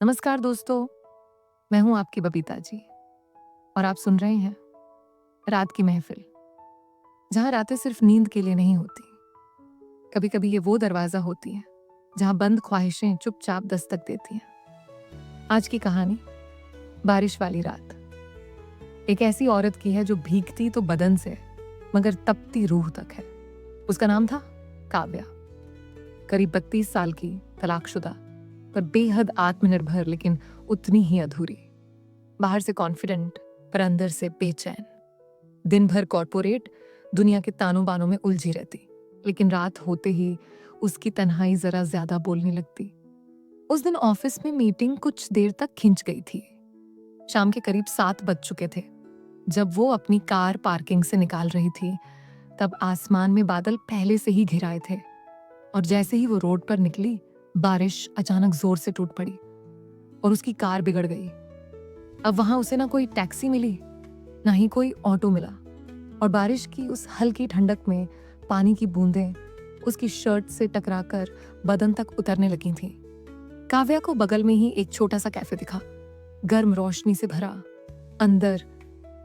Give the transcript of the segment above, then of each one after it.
नमस्कार दोस्तों, मैं हूं आपकी बबीता जी और आप सुन रहे हैं रात की महफिल, जहां रातें सिर्फ नींद के लिए नहीं होती। कभी कभी ये वो दरवाजा होती है जहां बंद ख्वाहिशें चुपचाप दस्तक देती हैं। आज की कहानी बारिश वाली रात। एक ऐसी औरत की है जो भीगती तो बदन से मगर तपती रूह तक है। उसका नाम था काव्या। करीब 32 साल की, तलाकशुदा, पर बेहद आत्मनिर्भर लेकिन उतनी ही अधूरी। बाहर से कॉन्फिडेंट पर अंदर से बेचैन। दिन भर कॉर्पोरेट दुनिया के तानों बानों में उलझी रहती, लेकिन रात होते ही उसकी तन्हाई जरा ज्यादा बोलने लगती। उस दिन ऑफिस में मीटिंग कुछ देर तक खिंच गई थी। शाम के करीब 7 बज चुके थे। जब वो अपनी कार पार्किंग से निकाल रही थी, तब आसमान में बादल पहले से ही घिराए थे और जैसे ही वो रोड पर निकली, बारिश अचानक जोर से टूट पड़ी और उसकी कार बिगड़ गई। अब वहां उसे ना कोई टैक्सी मिली, ना ही कोई ऑटो मिला और बारिश की उस हल्की ठंडक में पानी की बूंदें उसकी शर्ट से टकराकर बदन तक उतरने लगी थीं। काव्या को बगल में ही एक छोटा सा कैफे दिखा, गर्म रोशनी से भरा। अंदर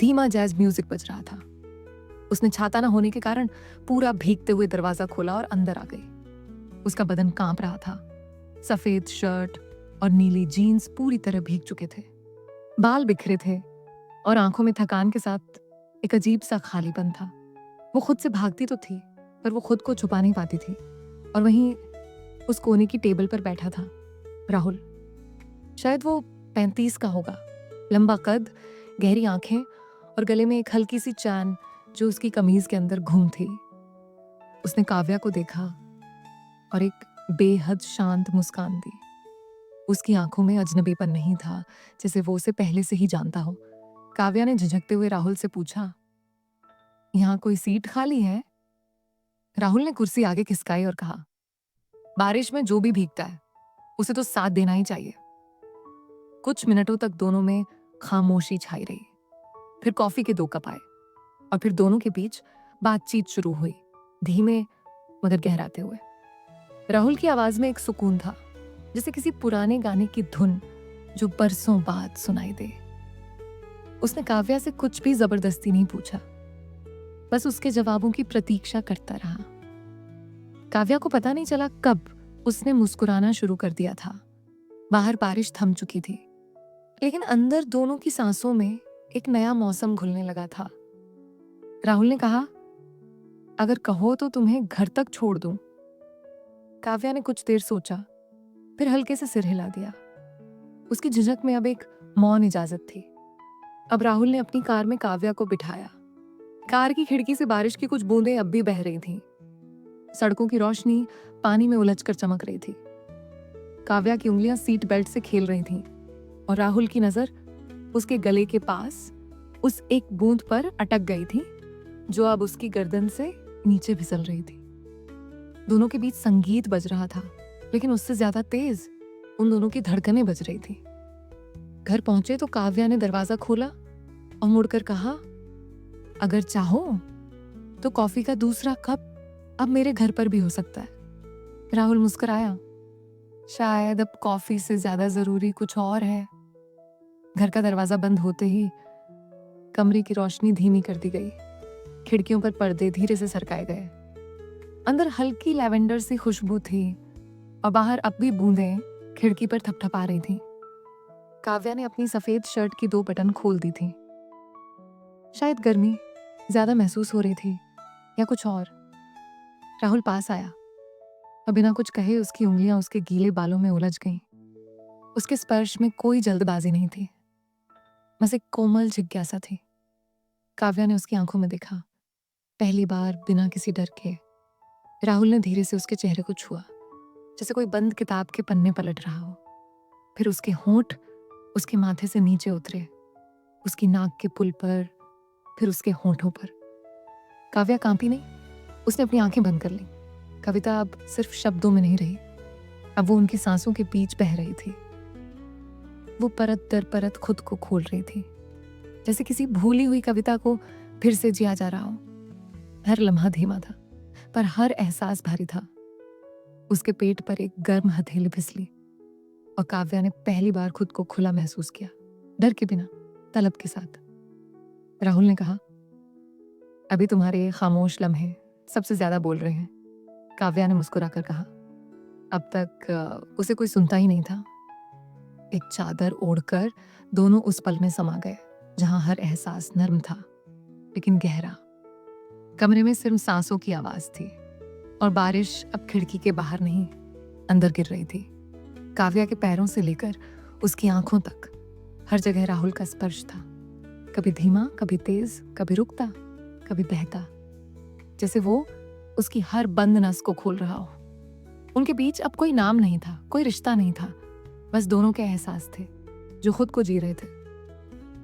धीमा जैज म्यूजिक बज रहा था। उसने छाता न होने के कारण पूरा भीगते हुए दरवाजा खोला और अंदर आ गई। उसका बदन कांप रहा था। सफेद शर्ट और नीली जीन्स पूरी तरह भीग चुके थे। बाल बिखरे थे और आंखों में थकान के साथ एक अजीब सा खालीपन था। वो खुद से भागती तो थी, पर वो खुद को छुपा नहीं पाती थी। और वहीं उस कोने की टेबल पर बैठा था राहुल। शायद वो 35 का होगा। लंबा कद, गहरी आंखें और गले में एक हल्की सी चैन जो उसकी कमीज के अंदर घूम थी। उसने काव्या को देखा और एक बेहद शांत मुस्कान दी। उसकी आंखों में अजनबीपन नहीं था, जैसे वो उसे पहले से ही जानता हो। काव्या ने झिझकते हुए राहुल से पूछा, यहाँ कोई सीट खाली है? राहुल ने कुर्सी आगे खिसकाई और कहा, बारिश में जो भी भीगता है उसे तो साथ देना ही चाहिए। कुछ मिनटों तक दोनों में खामोशी छाई रही। फिर कॉफी के 2 कप आए और फिर दोनों के बीच बातचीत शुरू हुई, धीमे मगर गहराते हुए। राहुल की आवाज में एक सुकून था, जैसे किसी पुराने गाने की धुन जो बरसों बाद सुनाई दे। उसने काव्या से कुछ भी जबरदस्ती नहीं पूछा, बस उसके जवाबों की प्रतीक्षा करता रहा। काव्या को पता नहीं चला कब उसने मुस्कुराना शुरू कर दिया था। बाहर बारिश थम चुकी थी, लेकिन अंदर दोनों की सांसों में एक नया मौसम घुलने लगा था। राहुल ने कहा, अगर कहो तो तुम्हें घर तक छोड़ दूं। काव्या ने कुछ देर सोचा, फिर हल्के से सिर हिला दिया। उसकी झिझक में अब एक मौन इजाजत थी। अब राहुल ने अपनी कार में काव्या को बिठाया। कार की खिड़की से बारिश की कुछ बूंदें अब भी बह रही थीं। सड़कों की रोशनी पानी में उलझकर चमक रही थी। काव्या की उंगलियां सीट बेल्ट से खेल रही थीं और राहुल की नजर उसके गले के पास उस एक बूंद पर अटक गई थी जो अब उसकी गर्दन से नीचे फिसल रही थी। दोनों के बीच संगीत बज रहा था, लेकिन उससे ज्यादा तेज उन दोनों की धड़कनें बज रही थी। घर पहुंचे तो काव्या ने दरवाजा खोला और मुड़कर कहा, अगर चाहो तो कॉफी का दूसरा कप अब मेरे घर पर भी हो सकता है। राहुल मुस्कुराया, शायद अब कॉफी से ज्यादा जरूरी कुछ और है। घर का दरवाजा बंद होते ही कमरे की रोशनी धीमी कर दी गई। खिड़कियों पर पर्दे धीरे से सरकाए गए। अंदर हल्की लैवेंडर सी खुशबू थी और बाहर अब भी बूंदें खिड़की पर थपथपा रही थीं। काव्या ने अपनी सफेद शर्ट की 2 बटन खोल दी थी। शायद गर्मी ज्यादा महसूस हो रही थी या कुछ और। राहुल पास आया और बिना कुछ कहे उसकी उंगलियां उसके गीले बालों में उलझ गईं। उसके स्पर्श में कोई जल्दबाजी नहीं थी, बस एक कोमल जिज्ञासा थी। काव्या ने उसकी आंखों में देखा, पहली बार बिना किसी डर के। राहुल ने धीरे से उसके चेहरे को छुआ, जैसे कोई बंद किताब के पन्ने पलट रहा हो। फिर उसके होंठ उसके माथे से नीचे उतरे, उसकी नाक के पुल पर, फिर उसके होंठों पर। काव्या कांपी नहीं, उसने अपनी आंखें बंद कर ली। कविता अब सिर्फ शब्दों में नहीं रही, अब वो उनकी सांसों के बीच बह रही थी। वो परत दर परत खुद को खोल रही थी, जैसे किसी भूली हुई कविता को फिर से जिया जा रहा हो। हर लम्हा धीमा था, पर हर एहसास भारी था। उसके पेट पर एक गर्म हथेली फिसली और काव्या ने पहली बार खुद को खुला महसूस किया, डर के बिना, तलब के साथ। राहुल ने कहा, अभी तुम्हारे खामोश लम्हे सबसे ज्यादा बोल रहे हैं। काव्या ने मुस्कुराकर कहा। अब तक उसे कोई सुनता ही नहीं था। एक चादर ओढ़कर दोनों उस पल में समा गए जहां हर एहसास नर्म था लेकिन गहरा। कमरे में सिर्फ सांसों की आवाज थी और बारिश अब खिड़की के बाहर नहीं, अंदर गिर रही थी। काव्या के पैरों से लेकर उसकी आंखों तक हर जगह राहुल का स्पर्श था, कभी धीमा, कभी तेज, कभी रुकता, कभी बहता, जैसे वो उसकी हर बंद नस को खोल रहा हो। उनके बीच अब कोई नाम नहीं था, कोई रिश्ता नहीं था, बस दोनों के एहसास थे जो खुद को जी रहे थे।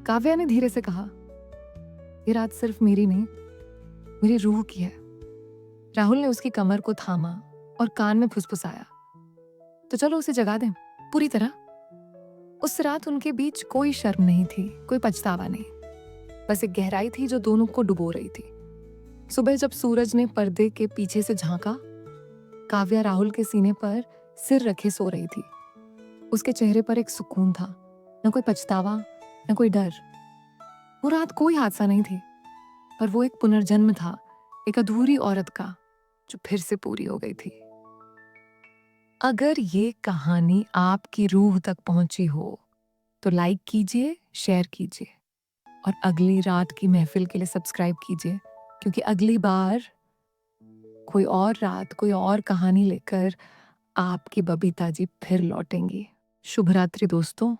काव्या ने धीरे से कहा, ये रात सिर्फ मेरी नहीं, मेरी रूह की है। राहुल ने उसकी कमर को थामा और कान में फुसफुसाया, तो चलो उसे जगा दें पूरी तरह। उस रात उनके बीच कोई शर्म नहीं थी, कोई पछतावा नहीं, बस एक गहराई थी जो दोनों को डुबो रही थी। सुबह जब सूरज ने पर्दे के पीछे से झांका, काव्या राहुल के सीने पर सिर रखे सो रही थी। उसके चेहरे पर एक सुकून था, न कोई पछतावा, न कोई डर। वो रात कोई हादसा नहीं थी, पर वो एक पुनर्जन्म था, एक अधूरी औरत का जो फिर से पूरी हो गई थी। अगर ये कहानी आपकी रूह तक पहुंची हो तो लाइक कीजिए, शेयर कीजिए और अगली रात की महफिल के लिए सब्सक्राइब कीजिए, क्योंकि अगली बार कोई और रात, कोई और कहानी लेकर आपकी बबीता जी फिर लौटेंगी। शुभ रात्रि दोस्तों।